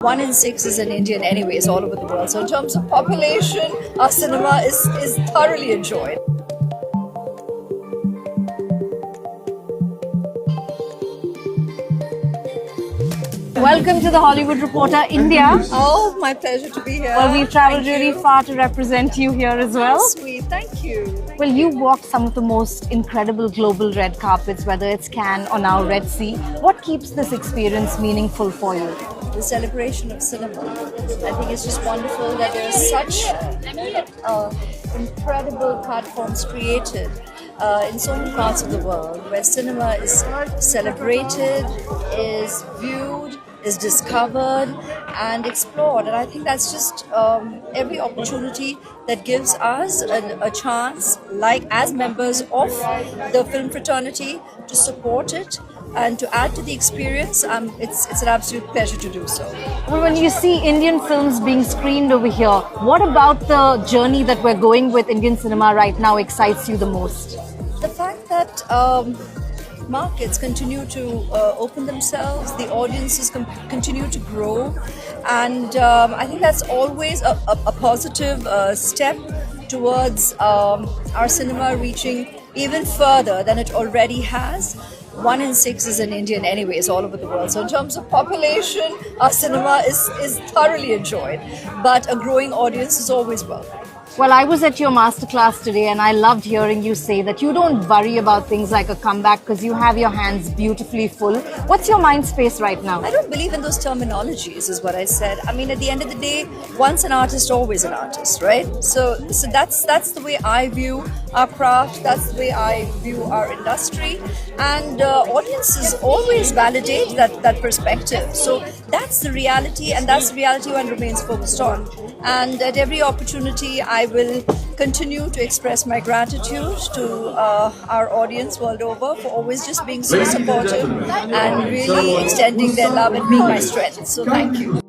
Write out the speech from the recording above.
One in six is an Indian anyways all over the world. So in terms of population, our cinema is thoroughly enjoyed. Welcome to the Hollywood Reporter, India. Oh, my pleasure to be here. Well, we've traveled Thank really you. far to represent you here as well. Sweet, thank you. Well, you walked some of the most incredible global red carpets, whether it's Cannes or now Red Sea. What keeps this experience meaningful for you? The celebration of cinema. I think it's just wonderful that there are such incredible platforms created in so many parts of the world where cinema is celebrated, is viewed, is discovered and explored. And I think that's just every opportunity that gives us a chance, like as members of the film fraternity, to support it and to add to the experience. It's an absolute pleasure to do so. Well, when you see Indian films being screened over here, what about the journey that we're going with Indian cinema right now excites you the most? The fact that markets continue to open themselves, the audiences continue to grow, and I think that's always a positive step towards our cinema reaching even further than it already has. One in six is an Indian anyways all over the world. So in terms of population, our cinema is thoroughly enjoyed, but a growing audience is always welcome. Well, I was at your masterclass today and I loved hearing you say that you don't worry about things like a comeback because you have your hands beautifully full. What's your mind space right now? I don't believe in those terminologies, is what I said. I mean, at the end of the day, once an artist, always an artist, right? So that's the way I view our craft. That's the way I view our industry, and audiences always validate that perspective. So that's the reality, and that's the reality one remains focused on. And at every opportunity, I will continue to express my gratitude to our audience world over for always just being so supportive and really extending their love and being my strength. So thank you.